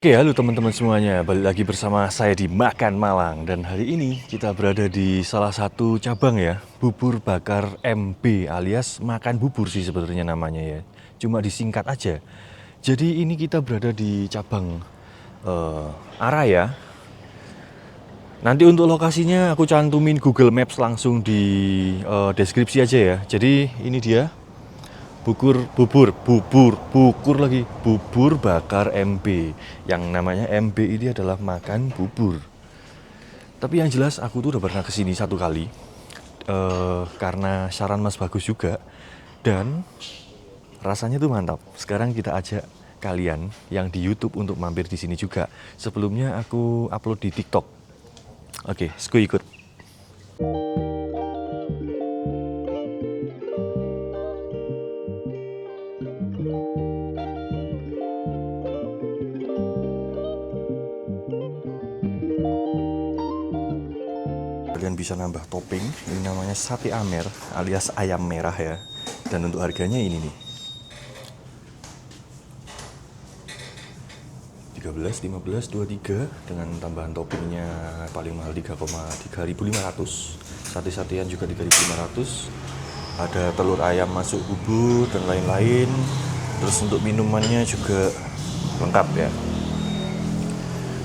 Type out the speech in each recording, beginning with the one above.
Oke, halo teman-teman semuanya. Balik lagi bersama saya di Makan Malang. Dan hari ini kita berada di salah satu cabang ya, Bubur Bakar MB alias makan bubur sih sebenarnya namanya ya. Cuma disingkat aja. Jadi ini kita berada di cabang Araya. Nanti untuk lokasinya aku cantumin Google Maps langsung di deskripsi aja ya. Jadi ini dia bukur lagi, bubur bakar MB. Yang namanya MB ini adalah makan bubur. Tapi yang jelas aku tuh udah pernah kesini satu kali, karena saran Mas Bagus juga, dan rasanya tuh mantap. Sekarang kita ajak kalian yang di YouTube untuk mampir di sini juga. Sebelumnya aku upload di TikTok. Oke, aku ikut. Kalian bisa nambah topping, ini namanya sate amer alias ayam merah ya. Dan untuk harganya ini nih, 13, 15, 23 dengan tambahan toppingnya paling mahal 3,3500. Sate-satean juga 3.500. Ada telur ayam masuk bubur dan lain-lain. Terus untuk minumannya juga lengkap ya.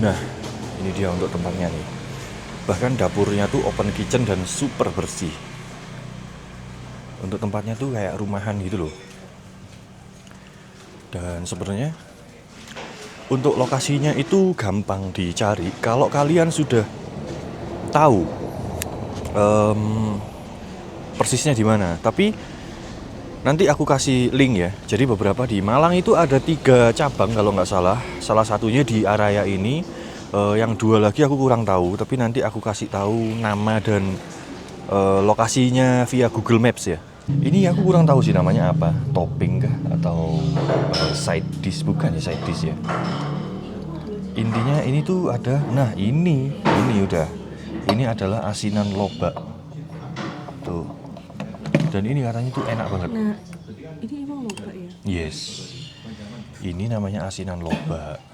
Nah, ini dia untuk tempatnya nih. Bahkan dapurnya tuh open kitchen dan super bersih. Untuk tempatnya tuh kayak rumahan gitu loh. Dan sebenarnya untuk lokasinya itu gampang dicari kalau kalian sudah tahu persisnya di mana. Tapi nanti aku kasih link ya. Jadi beberapa di Malang itu ada 3 cabang kalau nggak salah. Salah satunya di Araya ini. Yang 2 lagi aku kurang tahu. Tapi nanti aku kasih tahu nama dan lokasinya via Google Maps ya. Ini aku kurang tahu sih namanya apa. Topping kah atau side dish, bukan ya side dish ya. Intinya ini tuh ada, nah ini udah. Ini adalah asinan lobak. Tuh. Dan ini katanya tuh enak banget. Nah, ini emang lobak ya? Yes. Ini namanya asinan lobak.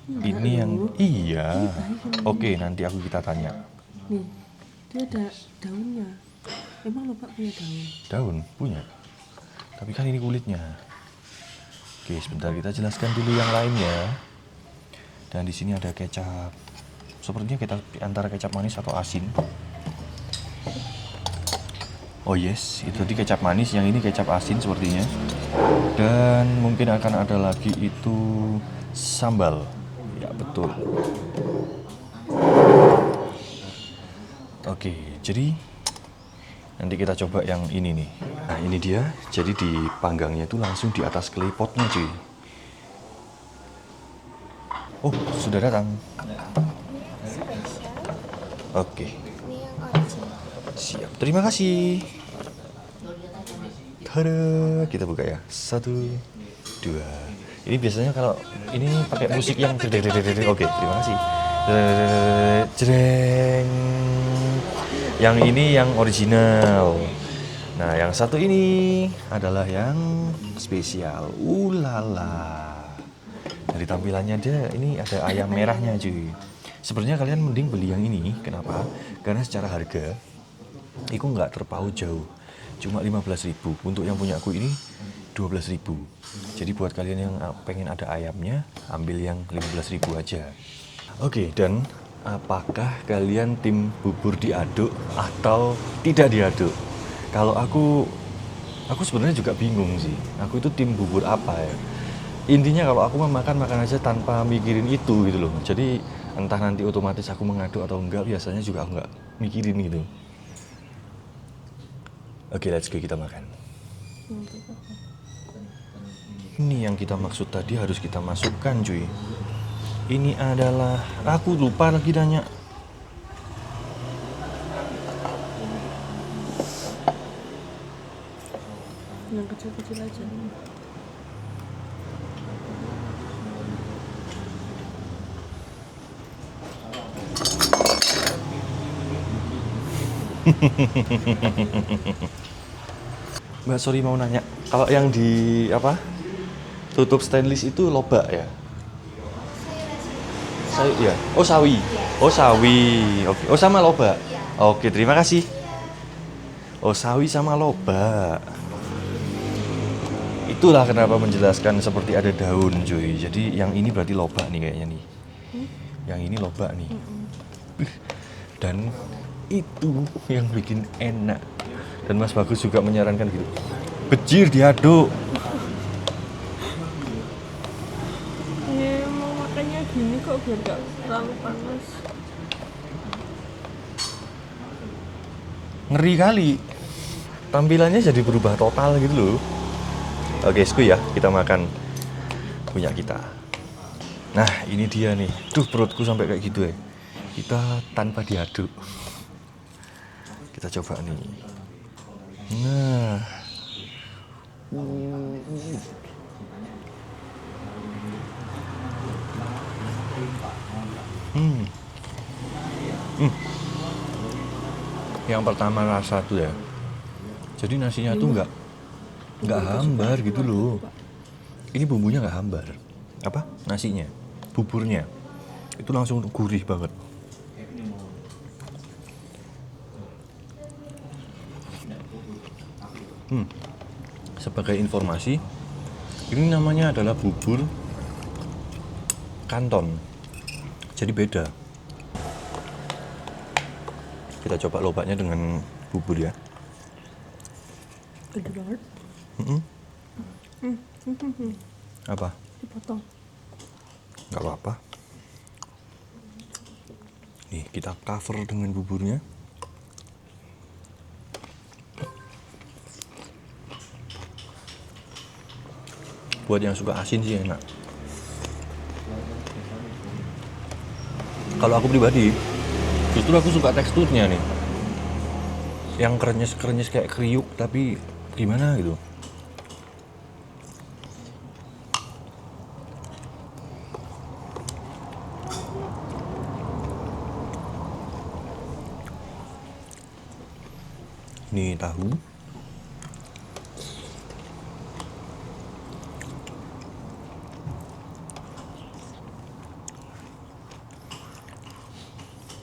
Enggak Ini yang loh. iya. Ini baik sama Oke, nanti kita tanya. Nih, dia ada daunnya. Emang lobak punya daun? Daun punya. Tapi kan ini kulitnya. Oke, sebentar kita jelaskan dulu yang lainnya. Dan di sini ada kecap. Sepertinya kita antara kecap manis atau asin. Oh yes, itu tadi kecap manis, yang ini kecap asin sepertinya. Dan mungkin akan ada lagi itu sambal. Ya betul. Oke, jadi nanti kita coba yang ini nih. Nah ini dia, jadi dipanggangnya itu langsung di atas klepotnya cuy. Oh, sudah datang. Oke. Ini yang original. Siap, terima kasih. Tada, kita buka ya. 1, 2. Ini biasanya kalau ini pakai musik yang dedek. Oke, terima kasih. Jreng. Yang ini yang original. Nah, yang satu ini adalah yang spesial. Ulala. Dari tampilannya dia ini ada ayam merahnya cuy. Sebenarnya kalian mending beli yang ini. Kenapa? Karena secara harga itu nggak terpaut jauh. Cuma 15.000. Untuk yang punya aku ini 12.000. Jadi buat kalian yang pengen ada ayamnya, ambil yang 15.000 aja. Oke, dan apakah kalian tim bubur diaduk atau tidak diaduk? Kalau aku sebenarnya juga bingung sih. Aku itu tim bubur apa ya? Intinya kalau aku makan aja tanpa mikirin itu gitu loh. Jadi entah nanti otomatis aku mengaduk atau enggak, biasanya juga aku nggak mikirin gitu. Oke, let's go, kita makan. Ini yang kita maksud tadi harus kita masukkan cuy. Ini adalah, aku lupa lagi nanya. Yang kecil-kecil aja. Mbak, sorry mau nanya. Kalau yang di apa? Tutup stainless itu lobak ya? Sawi ya. Oh sawi. Oh sawi. Oke. Oh sama lobak. Oke, terima kasih. Oh sawi sama lobak. Itulah kenapa menjelaskan seperti ada daun cuy. Jadi yang ini berarti lobak nih kayaknya nih. Yang ini lobak nih. Dan itu yang bikin enak. Dan Mas Bagus juga menyarankan gitu. Bejir diaduk. Ya mau makannya gini kok biar gak terlalu panas. Ngeri kali. Tampilannya jadi berubah total gitu loh. Oke, Sku ya, kita makan punya kita. Nah, ini dia nih. Duh, perutku sampai kayak gitu ya. Kita tanpa diaduk. Kita coba nih. Nah. Yang pertama rasa tuh ya. Jadi nasinya tuh nggak hambar gitu loh. Ini bumbunya nggak hambar. Apa? Nasinya, buburnya itu langsung gurih banget. Sebagai informasi, ini namanya adalah bubur Kanton. Jadi beda. Kita coba lobaknya dengan bubur ya. Gede banget. Apa? Dipotong. Nggak apa-apa. Nih, kita cover dengan buburnya. Buat yang suka asin sih enak. Kalau aku pribadi, justru aku suka teksturnya nih. Yang krenyes-krenyes kayak kriuk, tapi gimana gitu. Ini tahu.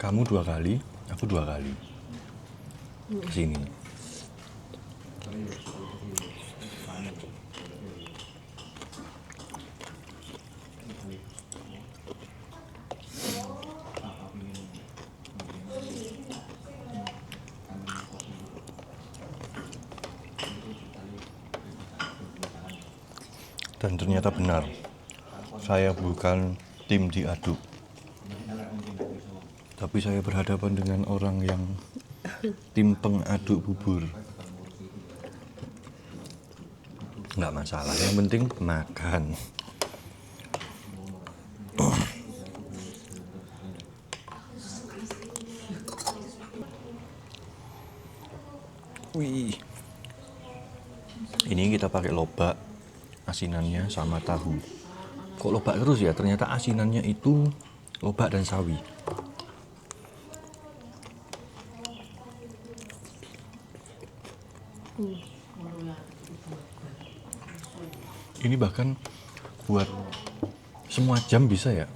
Kamu 2 kali, aku 2 kali. Kesini. Dan ternyata benar, saya bukan tim diaduk. Tapi saya berhadapan dengan orang yang tim pengaduk bubur. Nggak masalah, yang penting makan. Wih. Ini kita pakai lobak, asinannya sama tahu. Kok lobak terus ya? Ternyata asinannya itu lobak dan sawi. Ini bahkan buat semua jam bisa ya.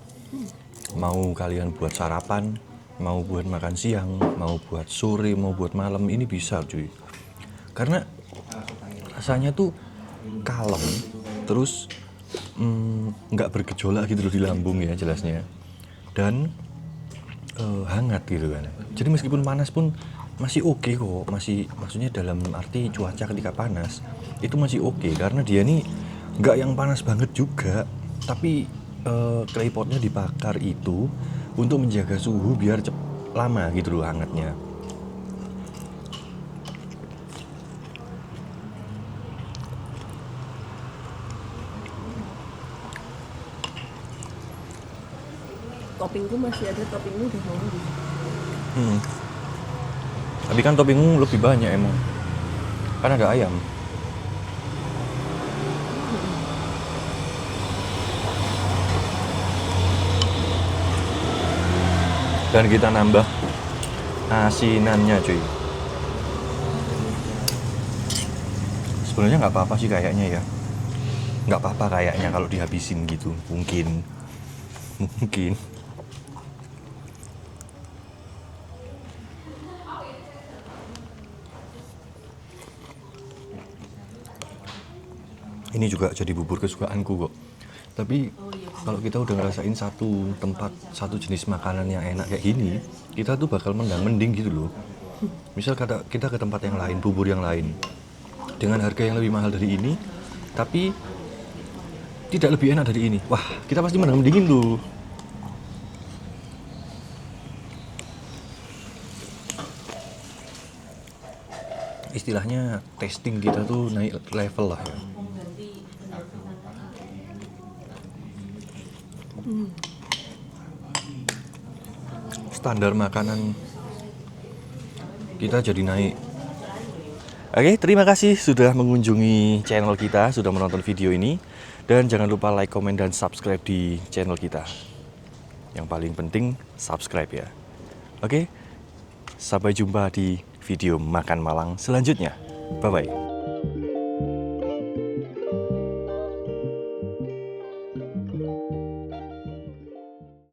Mau kalian buat sarapan, mau buat makan siang, mau buat sore, mau buat malam, ini bisa cuy. Karena rasanya tuh kalem, terus nggak bergejolak gitu loh di lambung ya jelasnya. Dan hangat gitu kan. Jadi meskipun panas pun masih oke kok, masih maksudnya dalam arti cuaca ketika panas itu masih oke karena dia nih nggak yang panas banget juga, tapi claypotnya dibakar itu untuk menjaga suhu biar lama gitu loh hangatnya. Toppingku masih ada, toppingmu udah mau habis. Tapi kan toppingmu lebih banyak emang, kan ada ayam. Dan kita nambah asinannya cuy. Sebenarnya nggak apa-apa sih kayaknya ya. Nggak apa-apa kayaknya kalau dihabisin gitu. Mungkin. Ini juga jadi bubur kesukaanku kok. Tapi kalau kita udah ngerasain satu tempat, satu jenis makanan yang enak kayak gini, kita tuh bakal mending gitu loh. Misal kata kita ke tempat yang lain, bubur yang lain, dengan harga yang lebih mahal dari ini, tapi tidak lebih enak dari ini. Wah, kita pasti mendingin tuh. Istilahnya testing kita tuh naik level lah ya. Standar makanan kita jadi naik. Oke, terima kasih sudah mengunjungi channel kita, sudah menonton video ini. Dan jangan lupa like, komen, dan subscribe di channel kita. Yang paling penting, subscribe ya. Oke, sampai jumpa di video Makan Malang selanjutnya. Bye-bye.